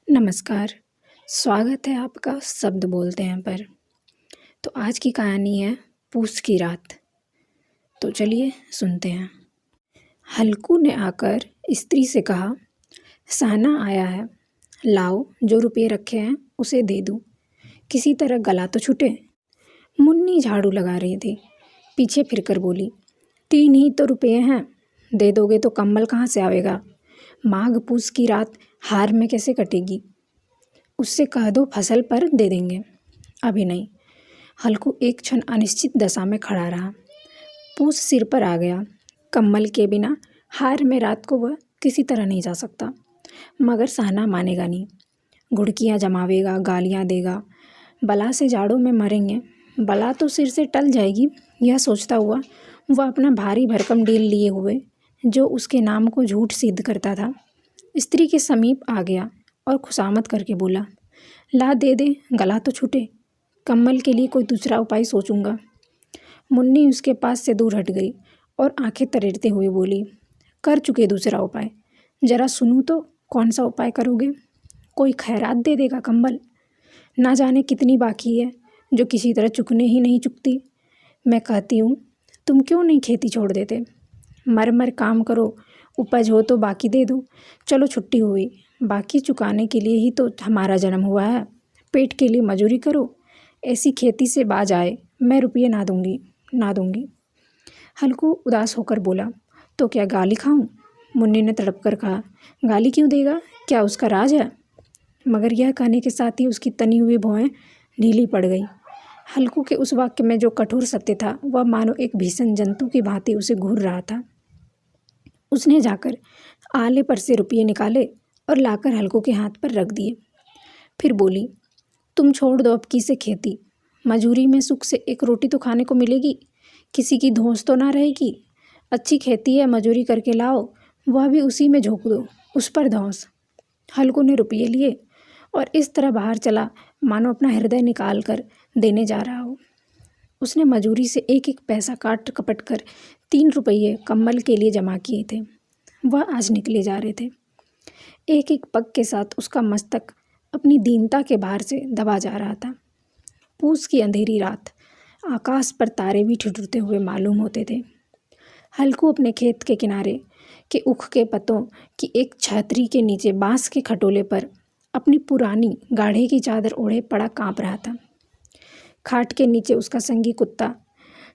नमस्कार, स्वागत है आपका शब्द बोलते हैं पर। तो आज की कहानी है पूस की रात। तो चलिए सुनते हैं। हल्कू ने आकर स्त्री से कहा, सहना आया है, लाओ जो रुपये रखे हैं उसे दे दूँ, किसी तरह गला तो छूटे। मुन्नी झाड़ू लगा रही थी, पीछे फिरकर बोली, 3 ही तो रुपये हैं, दे दोगे तो कम्बल कहाँ से आवेगा? माघ पूस की रात हार में कैसे कटेगी? उससे कह दो फसल पर दे देंगे, अभी नहीं। हल्कू एक क्षण अनिश्चित दशा में खड़ा रहा। पूस सिर पर आ गया, कम्बल के बिना हार में रात को वह किसी तरह नहीं जा सकता। मगर सहना मानेगा नहीं, घुड़कियाँ जमावेगा, गालियाँ देगा, बला से जाड़ों में मरेंगे, बला तो सिर से टल जाएगी। यह सोचता हुआ वह अपना भारी भरकम डील लिए हुए, जो उसके नाम को झूठ सिद्ध करता था, स्त्री के समीप आ गया और खुशामद करके बोला, ला दे दे, गला तो छूटे, कम्बल के लिए कोई दूसरा उपाय सोचूंगा। मुन्नी उसके पास से दूर हट गई और आंखें तरेरते हुए बोली, कर चुके दूसरा उपाय, जरा सुनूं तो कौन सा उपाय करोगे? कोई खैरात दे देगा कम्बल? ना जाने कितनी बाकी है जो किसी तरह चुकने ही नहीं चुकती। मैं कहती हूँ तुम क्यों नहीं खेती छोड़ देते? मर मर काम करो, उपज हो तो बाकी दे दो। चलो छुट्टी हुई, बाकी चुकाने के लिए ही तो हमारा जन्म हुआ है। पेट के लिए मजूरी करो, ऐसी खेती से बाज आए, मैं रुपये ना दूंगी, ना दूंगी। हल्कू उदास होकर बोला, तो क्या गाली खाऊं? मुन्नी ने तड़प कर कहा, गाली क्यों देगा, क्या उसका राज है? मगर यह कहने के साथ ही उसकी तनी हुई भौहें ढीली पड़ गई। हल्कू के उस वाक्य में जो कठोर सत्य था, वह मानो एक भीषण जंतु की भांति उसे घूर रहा था। उसने जाकर आले पर से रुपये निकाले और लाकर हल्कू के हाथ पर रख दिए। फिर बोली, तुम छोड़ दो अब की से खेती, मजूरी में सुख से एक रोटी तो खाने को मिलेगी, किसी की धौंस तो ना रहेगी। अच्छी खेती है, मजूरी करके लाओ, वह भी उसी में झोंक दो, उस पर धौंस। हल्कू ने रुपये लिए और इस तरह बाहर चला मानो अपना हृदय निकाल कर देने जा रहा हो। उसने मजूरी से एक एक पैसा काट कपट कर 3 रुपये कम्बल के लिए जमा किए थे। वह आज निकले जा रहे थे। एक एक पग के साथ उसका मस्तक अपनी दीनता के भार से दबा जा रहा था। पूस की अंधेरी रात, आकाश पर तारे भी ठिठुरते हुए मालूम होते थे। हल्कू अपने खेत के किनारे के उख के पत्तों की एक छतरी के नीचे बांस के खटोले पर अपनी पुरानी गाढ़े की चादर ओढ़े पड़ा काँप रहा था। खाट के नीचे उसका संगी कुत्ता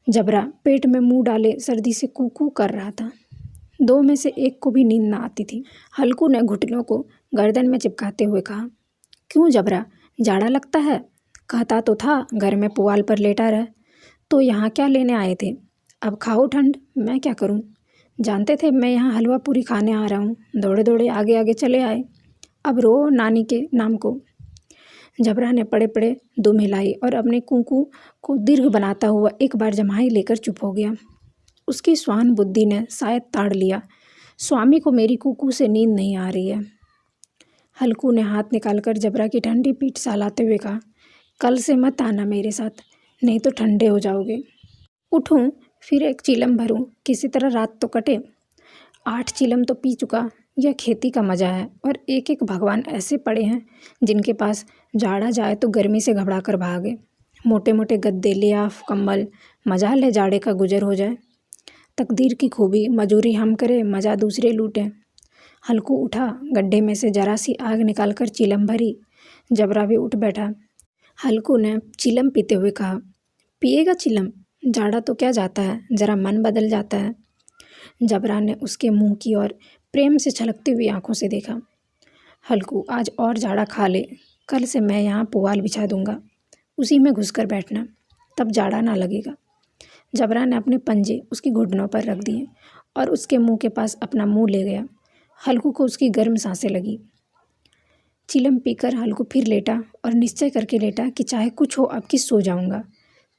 जबरा पेट में मुंह डाले सर्दी से कूकू कर रहा था। 2 में से एक को भी नींद न आती थी। हल्कू ने घुटनों को गर्दन में चिपकाते हुए कहा, क्यों जबरा, जाड़ा लगता है? कहता तो था घर में पुआल पर लेटा रह, तो यहाँ क्या लेने आए थे? अब खाओ ठंड, मैं क्या करूँ? जानते थे मैं यहाँ हलवा पूरी खाने आ रहा हूँ, दौड़े दौड़े आगे आगे चले आए, अब रो नानी के नाम को। जबरा ने पड़े पड़े दुम हिलाई और अपने कूकू को दीर्घ बनाता हुआ एक बार जम्हाई लेकर चुप हो गया। उसकी स्वान बुद्धि ने शायद ताड़ लिया, स्वामी को मेरी कूकू से नींद नहीं आ रही है। हल्कू ने हाथ निकालकर जबरा की ठंडी पीठ सहलाते हुए कहा, कल से मत आना मेरे साथ, नहीं तो ठंडे हो जाओगे। उठूं, फिर एक चिलम भरूं, किसी तरह रात तो कटे। 8 चिलम तो पी चुका। यह खेती का मज़ा है और एक एक भगवान ऐसे पड़े हैं जिनके पास जाड़ा जाए तो गर्मी से घबरा कर भागे। मोटे मोटे गद्दे, लियाफ, कम्बल, मजाल है जाड़े का गुजर हो जाए। तकदीर की खूबी, मजूरी हम करें, मज़ा दूसरे लूटें। हल्कू उठा, गड्ढे में से जरा सी आग निकालकर चिलम भरी। जबरा भी उठ बैठा। हल्कू ने चिलम पीते हुए कहा, पिएगा चिलम? जाड़ा तो क्या जाता है, ज़रा मन बदल जाता है। जबरा ने उसके मुंह की ओर प्रेम से छलकती हुई आंखों से देखा। हल्कू, आज और जाड़ा खा ले, कल से मैं यहाँ पुआल बिछा दूंगा, उसी में घुसकर बैठना, तब जाड़ा ना लगेगा। जबरा ने अपने पंजे उसकी घुटनों पर रख दिए और उसके मुंह के पास अपना मुंह ले गया। हल्कू को उसकी गर्म सांसें लगी। चिलम पीकर हल्कू फिर लेटा और निश्चय करके लेटा कि चाहे कुछ हो अब कि सो जाऊंगा।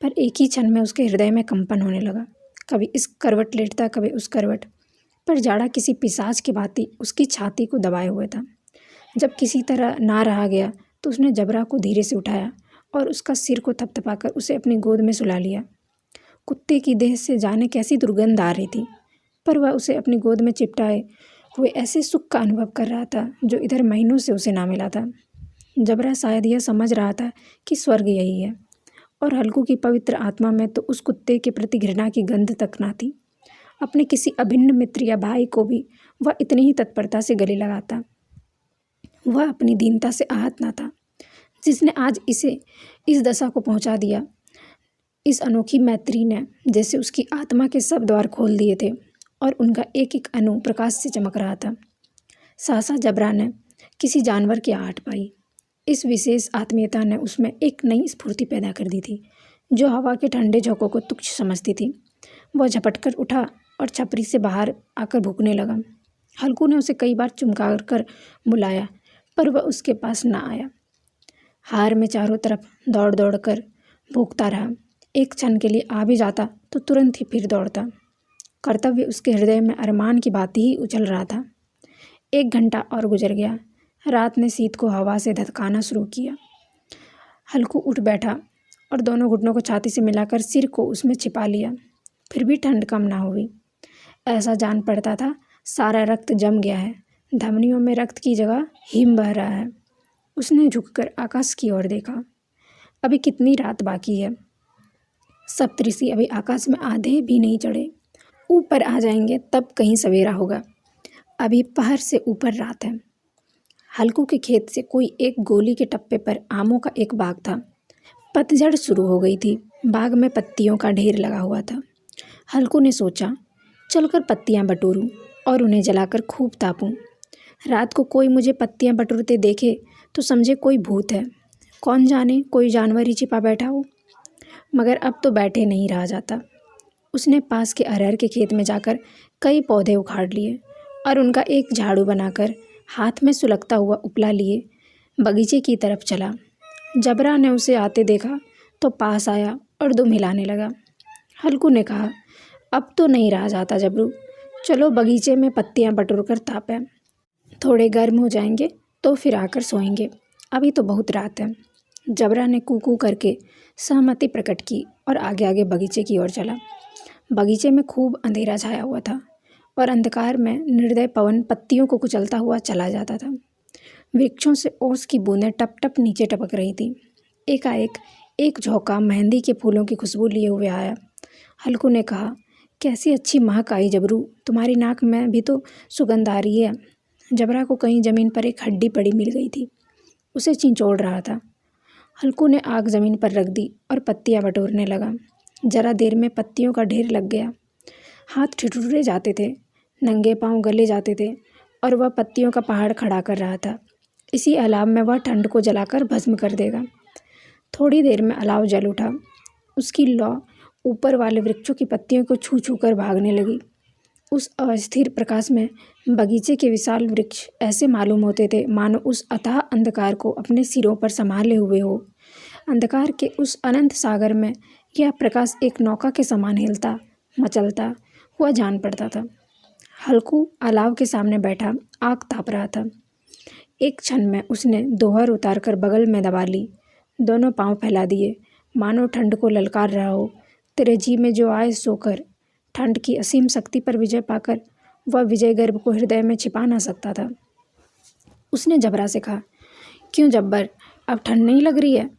पर एक ही क्षण में उसके हृदय में कंपन होने लगा। कभी इस करवट लेटता, कभी उस करवट, पर जाड़ा किसी पिशाच की भांति उसकी छाती को दबाए हुए था। जब किसी तरह ना रहा गया तो उसने जबरा को धीरे से उठाया और उसका सिर को थपथपाकर उसे अपनी गोद में सुला लिया। कुत्ते की देह से जाने कैसी दुर्गंध आ रही थी, पर वह उसे अपनी गोद में चिपटाए हुए ऐसे सुख का अनुभव कर रहा था जो इधर महीनों से उसे ना मिला था। जबरा शायद यह समझ रहा था कि स्वर्ग यही है, और हल्कू की पवित्र आत्मा में तो उस कुत्ते के प्रति घृणा की गंध तक ना थी। अपने किसी अभिन्न मित्र या भाई को भी वह इतनी ही तत्परता से गले लगाता। वह अपनी दीनता से आहत न था, जिसने आज इसे इस दशा को पहुंचा दिया। इस अनोखी मैत्री ने जैसे उसकी आत्मा के सब द्वार खोल दिए थे और उनका एक एक अणु प्रकाश से चमक रहा था। सहसा जबरा ने किसी जानवर की आहट पाई। इस विशेष आत्मीयता ने उसमें एक नई स्फूर्ति पैदा कर दी थी, जो हवा के ठंडे झोंकों को तुच्छ समझती थी। वह झपटकर उठा और छपरी से बाहर आकर भूखने लगा। हल्कू ने उसे कई बार चुमका कर बुलाया, पर वह उसके पास न आया। हार में चारों तरफ दौड़ दौड़ कर भूखता रहा। एक क्षण के लिए आ भी जाता तो तुरंत ही फिर दौड़ता। कर्तव्य उसके हृदय में अरमान की भांति ही उछल रहा था। 1 घंटा और गुजर गया। रात ने शीत को हवा से धधकाना शुरू किया। हल्कू उठ बैठा और दोनों घुटनों को छाती से मिलाकर सिर को उसमें छिपा लिया। फिर भी ठंड कम ना हुई। ऐसा जान पड़ता था सारा रक्त जम गया है, धमनियों में रक्त की जगह हिम बह रहा है। उसने झुककर आकाश की ओर देखा। अभी कितनी रात बाकी है। सप्तऋषि अभी आकाश में आधे भी नहीं चढ़े। ऊपर आ जाएंगे तब कहीं सवेरा होगा। अभी पहर से ऊपर रात है। हल्कू के खेत से कोई एक गोली के टप्पे पर आमों का एक बाग था। पतझड़ शुरू हो गई थी। बाग में पत्तियों का ढेर लगा हुआ था। हल्कू ने सोचा, चलकर पत्तियां बटोरूं और उन्हें जलाकर खूब तापूं। रात को कोई मुझे पत्तियां बटोरते देखे तो समझे कोई भूत है। कौन जाने कोई जानवर ही छिपा बैठा हो। मगर अब तो बैठे नहीं रहा जाता। उसने पास के अरहर के खेत में जाकर कई पौधे उखाड़ लिए और उनका एक झाड़ू बनाकर हाथ में सुलगता हुआ उपला लिए बगीचे की तरफ चला। जबरा ने उसे आते देखा तो पास आया और दुम हिलाने लगा। हल्कू ने कहा, अब तो नहीं रहा जाता जबरू, चलो बगीचे में पत्तियां बटोर कर तापें। थोड़े गर्म हो जाएंगे तो फिर आकर सोएंगे। अभी तो बहुत रात है। जबरा ने कू करके सहमति प्रकट की और आगे आगे बगीचे की ओर चला। बगीचे में खूब अंधेरा छाया हुआ था और अंधकार में निर्दय पवन पत्तियों को कुचलता हुआ चला जाता था। वृक्षों से ओस की बूंदें टप टप नीचे टपक रही थी। एकाएक एक झोंका मेहंदी के फूलों की खुशबू लिए हुए आया। हल्कू ने कहा, कैसी अच्छी महक आई जबरू, तुम्हारी नाक में भी तो सुगंध आ रही है। जबरा को कहीं ज़मीन पर एक हड्डी पड़ी मिल गई थी। उसे चिंचोड़ रहा था। हल्कू ने आग ज़मीन पर रख दी और पत्तियां बटोरने लगा। जरा देर में पत्तियों का ढेर लग गया। हाथ ठिठुरे जाते थे, नंगे पांव गले जाते थे और वह पत्तियों का पहाड़ खड़ा कर रहा था। इसी अलाव में वह ठंड को जलाकर भस्म कर देगा। थोड़ी देर में अलाव जल उठा। उसकी लौ ऊपर वाले वृक्षों की पत्तियों को छू छू कर भागने लगी। उस अस्थिर प्रकाश में बगीचे के विशाल वृक्ष ऐसे मालूम होते थे मानो उस अथाह अंधकार को अपने सिरों पर संभाले हुए हो। अंधकार के उस अनंत सागर में यह प्रकाश एक नौका के समान हिलता मचलता हुआ जान पड़ता था। हल्कू अलाव के सामने बैठा आग ताप रहा था। एक क्षण में उसने दोहर उतारकर बगल में दबा ली। दोनों पांव फैला दिए मानो ठंड को ललकार रहा हो। तेरे जी में जो आए सोकर, ठंड की असीम शक्ति पर विजय पाकर वह विजय गर्व को हृदय में छिपा ना सकता था। उसने जबरा से कहा, क्यों जब्बर, अब ठंड नहीं लग रही है?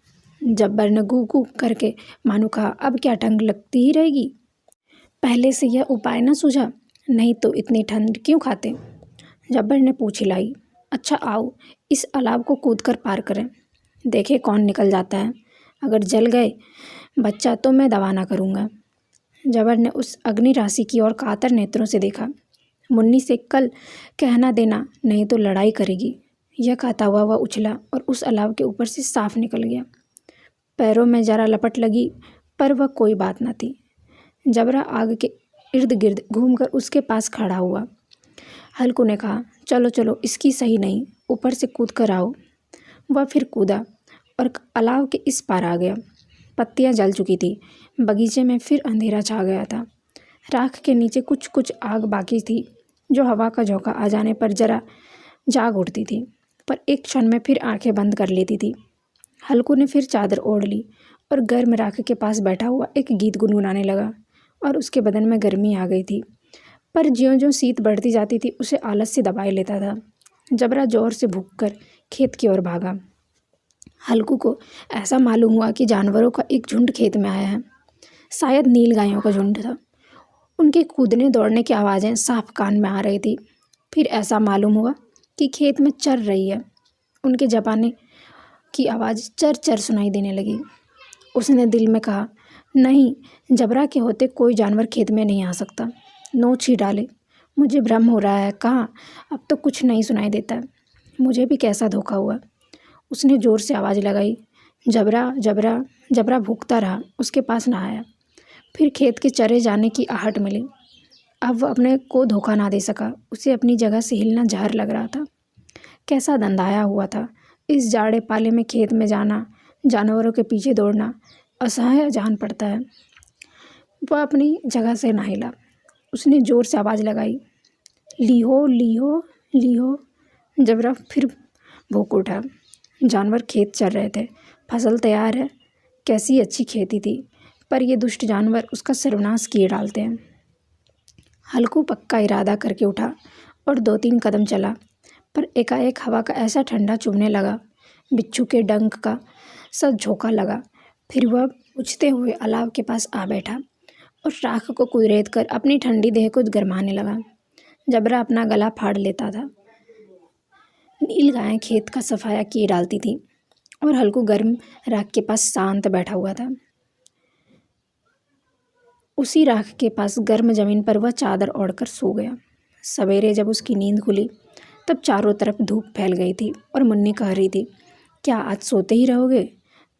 जब्बर ने गू गू करके मानो कहा, अब क्या ठंड लगती ही रहेगी? पहले से यह उपाय न सूझा? नहीं तो इतनी ठंड क्यों खाते? जब्बर ने पूछ हिलाई। अच्छा आओ, इस अलाव को कूद कर पार करें, देखे कौन निकल जाता है। अगर जल गए बच्चा तो मैं दवा ना करूँगा। जबर ने उस अग्नि राशि की ओर कातर नेत्रों से देखा। मुन्नी से कल कहना देना, नहीं तो लड़ाई करेगी। यह कहता हुआ वह उछला और उस अलाव के ऊपर से साफ निकल गया। पैरों में जरा लपट लगी, पर वह कोई बात न थी। जबरा आग के इर्द गिर्द घूमकर उसके पास खड़ा हुआ। हल्कू ने कहा, चलो चलो, इसकी सही नहीं, ऊपर से कूद कर आओ। वह फिर कूदा और अलाव के इस पार आ गया। पत्तियां जल चुकी थी। बगीचे में फिर अंधेरा छा गया था। राख के नीचे कुछ कुछ आग बाकी थी, जो हवा का झोंका आ जाने पर जरा जाग उठती थी, पर एक क्षण में फिर आंखें बंद कर लेती थी। हल्कू ने फिर चादर ओढ़ ली और गर्म राख के पास बैठा हुआ एक गीत गुनगुनाने लगा और उसके बदन में गर्मी आ गई थी। पर ज्यों-ज्यों शीत बढ़ती जाती थी उसे आलस से दबाए लेता था। जबरा ज़ोर से भूंककर खेत की ओर भागा। हल्कू को ऐसा मालूम हुआ कि जानवरों का एक झुंड खेत में आया है। शायद नील गायों का झुंड था। उनके कूदने दौड़ने की आवाज़ें साफ कान में आ रही थी। फिर ऐसा मालूम हुआ कि खेत में चर रही है। उनके झपाने की आवाज़ चर चर सुनाई देने लगी। उसने दिल में कहा, नहीं, जबरा के होते कोई जानवर खेत में नहीं आ सकता। नोच ही डाले। मुझे भ्रम हो रहा है। कहाँ, अब तो कुछ नहीं सुनाई देता। मुझे भी कैसा धोखा हुआ। उसने ज़ोर से आवाज़ लगाई, जबरा जबरा। जबरा भूखता रहा, उसके पास ना आया। फिर खेत के चरे जाने की आहट मिली। अब वह अपने को धोखा ना दे सका। उसे अपनी जगह से हिलना जहर लग रहा था। कैसा दंदाया हुआ था। इस जाड़े पाले में खेत में जाना, जानवरों के पीछे दौड़ना असह्य जान पड़ता है। वह अपनी जगह से ना हिला। उसने ज़ोर से आवाज़ लगाई, लीहो लीहो लीहो। जबरा फिर भूख उठा। जानवर खेत चर रहे थे। फसल तैयार है। कैसी अच्छी खेती थी, पर ये दुष्ट जानवर उसका सर्वनाश किए डालते हैं। हल्कू पक्का इरादा करके उठा और 2-3 कदम चला, पर एकाएक हवा का ऐसा ठंडा चुभने लगा, बिच्छू के डंक का सा झोंका लगा। फिर वह बुझते हुए अलाव के पास आ बैठा और राख को कुरेद कर अपनी ठंडी देह को गरमाने लगा। जबरा अपना गला फाड़ लेता था। नील गायें खेत का सफाया किए डालती थी और हल्कू गर्म राख के पास शांत बैठा हुआ था। उसी राख के पास गर्म जमीन पर वह चादर ओढ़कर सो गया। सवेरे जब उसकी नींद खुली तब चारों तरफ धूप फैल गई थी और मुन्नी कह रही थी, क्या आज सोते ही रहोगे?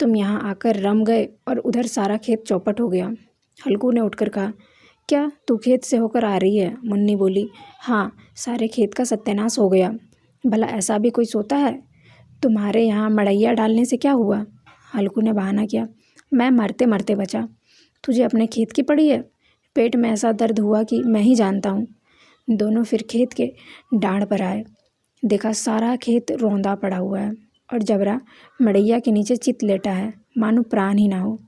तुम यहाँ आकर रम गए और उधर सारा खेत चौपट हो गया। हल्कू ने उठकर कहा, क्या तू खेत से होकर आ रही है? मुन्नी बोली, हाँ, सारे खेत का सत्यानाश हो गया। भला ऐसा भी कोई सोता है? तुम्हारे यहाँ मड़ैया डालने से क्या हुआ? हल्कू ने बहाना किया, मैं मरते मरते बचा। तुझे अपने खेत की पड़ी है? पेट में ऐसा दर्द हुआ कि मैं ही जानता हूँ। दोनों फिर खेत के डाँड़ पर आए। देखा सारा खेत रौंदा पड़ा हुआ है और जबरा मड़ैया के नीचे चित लेटा है, मानो प्राण ही ना हो।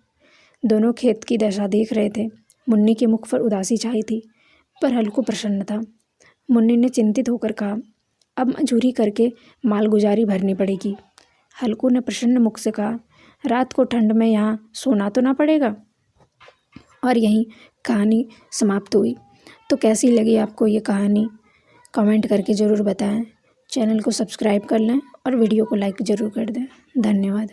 दोनों खेत की दशा देख रहे थे। मुन्नी के मुख पर उदासी छाई थी, पर हल्कू प्रसन्न था। मुन्नी ने चिंतित होकर कहा, अब मजूरी करके मालगुजारी भरनी पड़ेगी। हल्कू ने प्रसन्न मुख से कहा, रात को ठंड में यहाँ सोना तो ना पड़ेगा। और यहीं कहानी समाप्त हुई। तो कैसी लगी आपको ये कहानी? कमेंट करके ज़रूर बताएं। चैनल को सब्सक्राइब कर लें और वीडियो को लाइक ज़रूर कर दें। धन्यवाद।